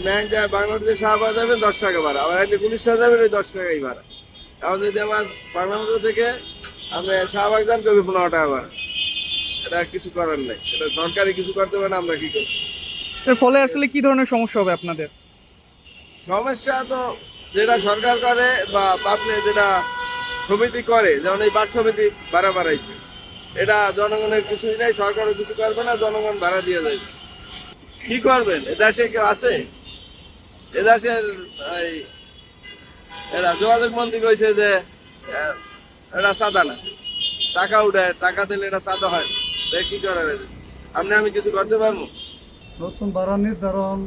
নেন যায় বাংলাদেশে শাহবাগ যাবেন 10 টাকা ভাড়া, আবার এদিকে গুলিস্তান যাবেন ওই 10 টাকাই ভাড়া। এখন যদি আমার বাংলাদেশ থেকে আপনি শাহবাগ যান কবি 15 টাকা ভাড়া, এটা কিছু করার নেই, এটা সরকারি কিছু করতে পারে না, আমরা কি করবো? এর ফলে আসলে কি ধরনের সমস্যা হবে আপনাদের? সমস্যা তো যেটা সরকার করে বা আপনি যেটা সমিতি করে, যেমন এই বাট সমিতি ভাড়া বাড়াইছে, এটা জনগণের কিছুই নেই, সরকারও কিছু করবে না, জনগণ ভাড়া দিয়ে দেবে। কি করবেন? এদেশে কেউ আছে? এদেশের এই এরা যোগাযোগ মন্ত্রী কইছে যে এটা সাদা না, টাকা উঠে, টাকা দিলে এটা সাদা হয়। কি করার আছে? আমি কিছু করতে পারবো? নতুন ভাড়া নির্ধারণ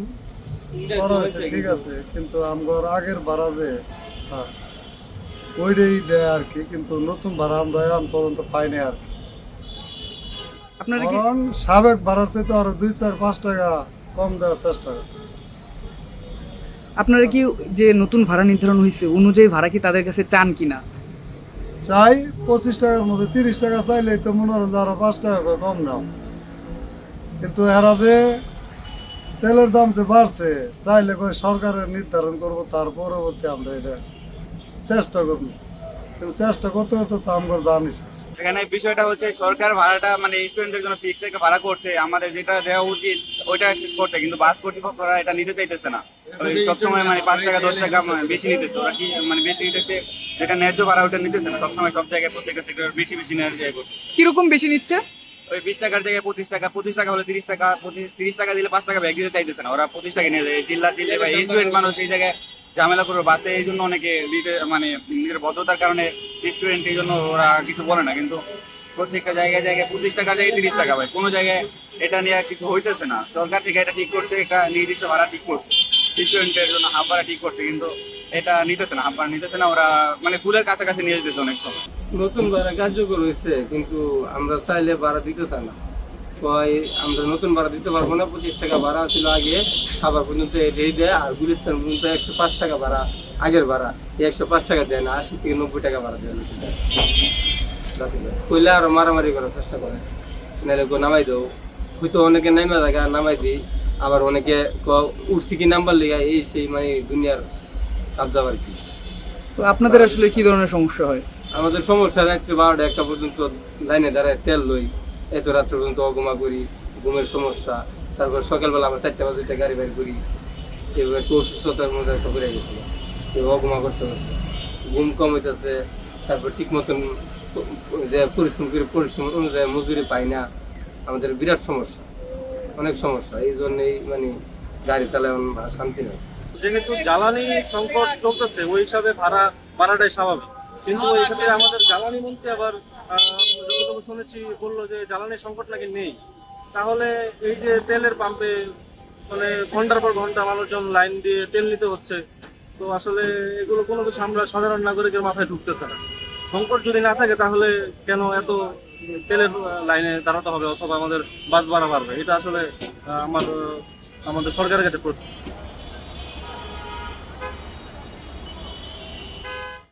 করা হয়েছে ঠিক আছে, কিন্তু আমার আগের ভাড়া যে স্যার ওইটাই দেয় আর কি, কিন্তু নতুন ভাড়া আমরা এখন পর্যন্ত পাইনি আর কি। আপনারা কি কারণ সাবেক ভাড়ার চাইতে আরো 2, 4, 5 টাকা কম দেওয়ার চেষ্টা করে। আপনারা কি যে নতুন ভাড়া নির্ধারণ হয়েছে অনুযায়ী ভাড়া কি তাদের কাছে চান কিনা? চাই 25 টাকার মধ্যে 30 টাকা চাইলেই তো মনে হয় যে আরো 5 টাকা করে কম দাও, কিন্তু এরা যে তেলের দাম যে বাড়ছে, চাইলে কই সরকারের নির্ধারণ করবো, তার পরবর্তী আমরা এটা চেষ্টা করবো, কিন্তু চেষ্টা করতে করতে তো আমরা জানি। এখানে বিষয়টা হচ্ছে সরকার ভাড়াটা মানে স্টুডেন্টের জন্য ফিক্স একটা ভাড়া করছে, আমাদের যেটা দেওয়া উচিত ওইটা করতে, কিন্তু বাস কর্তৃপক্ষরা এটা নিতে চাইতেছে না। ওই সবসময় মানে 5 টাকা 10 টাকা বেশি নিতেছে ওরা, কি মানে বেশি নিতেছে, যেটা ন্যায্য ভাড়া ওটা নিতেছে না, সবসময় সব জায়গায় প্রত্যেকটা থেকে বেশি বেশি নেওয়ার জায়গা করতেছে। কিরকম বেশি নিচ্ছে? ওই 20 টাকার জায়গায় 25 টাকা, 25 টাকা হলে 30 টাকা, 30 টাকা দিলে 5 টাকা ব্যাগ দিতে চাইতেছে না, ওরা 25 টাকা নিয়ে যায়। জিল্লা দিলে বা স্টুডেন্ট মানুষ এই জায়গায় ঝামেলা করবে বাসে, এই জন্য অনেকে দিতে মানে নিজের ভদ্রতার কারণে স্টুডেন্ট এই জন্য ওরা কিছু বলে না, কিন্তু প্রত্যেকটা জায়গায় জায়গায় 25 টাকার জায়গায় 30 টাকা ভাই, কোনো জায়গায় এটা নিয়ে কিছু হইতেছে না। সরকার থেকে এটা ঠিক করছে, একটা নির্দিষ্ট ভাড়া ঠিক করছে, স্টুডেন্টের জন্য হাফ ভাড়া ঠিক করছে, কিন্তু এটা নিতেছে না, হাফ ভাড়া নিতেছে না, ওরা মানে ফুলের কাছাকাছি নিয়ে যেতেছে অনেক সময়। নতুন ভাড়া কার্যকর হয়েছে, কিন্তু আমরা চাইলে ভাড়া দিতে চাই না। কয় আমরা নতুন ভাড়া দিতে পারবো না, 25 টাকা ভাড়া ছিল আগে, খাবার পর্যন্ত এটাই দেয়, আর গুলিস্তান পর্যন্ত 105 টাকা ভাড়া আগের ভাড়া, এই 105 টাকা দেয় না, 80 থেকে 90 টাকা ভাড়া দেয় না। সেটা কইলে আরো মারামারি করার চেষ্টা করে, নাহলে নামাই দেবো, হয়তো অনেকে নামা জায়গা নামাই দিই, আবার অনেকে উঠছি কি নাম্বার লিগা, এই সেই মানে দুনিয়ার কাবজাব আর কি। তো আপনাদের আসলে কি ধরনের সমস্যা হয়? আমাদের সমস্যা রাত্রে 12টা 1টা পর্যন্ত লাইনে দাঁড়ায় তেল লই, এত রাত্রে পর্যন্ত অঘুমা করি, ঘুমের সমস্যা। তারপর সকালবেলা আমরা 4টা বাজে গাড়ি বের করি, এবার একটু অসুস্থতার মধ্যে একটা ঘুরে গেছিল, কেউ অঘুমা করতে করতে ঘুম কম হইতেছে। তারপর ঠিক মতন যে পরিশ্রম অনুযায়ী মজুরি পাই না, আমাদের বিরাট সমস্যা, অনেক সমস্যা। এই জন্যই মানে গাড়ি চালায় শান্তি নেই। যেহেতু জ্বালানি সংকট চলতেছে, ওই হিসাবে ভাড়াটাই স্বাভাবিক, কিন্তু ওই ক্ষেত্রে আমাদের জ্বালানি মন্ত্রী আবার যতটুকু শুনেছি বললো যে জ্বালানি সংকট নাকি নেই। তাহলে এই যে তেলের পাম্পে মানে ঘন্টার পর ঘন্টা মানুষজন লাইন দিয়ে তেল নিতে হচ্ছে, তো আসলে এগুলো কোনো কিছু আমরা সাধারণ নাগরিকের মাথায় ঢুকতেছে না। সংকট যদি না থাকে তাহলে কেন এত তেলের লাইনে দাঁড়াতে হবে অথবা আমাদের বাস ভাড়া বাড়বে? এটা আসলে আমাদের সরকারের কাছে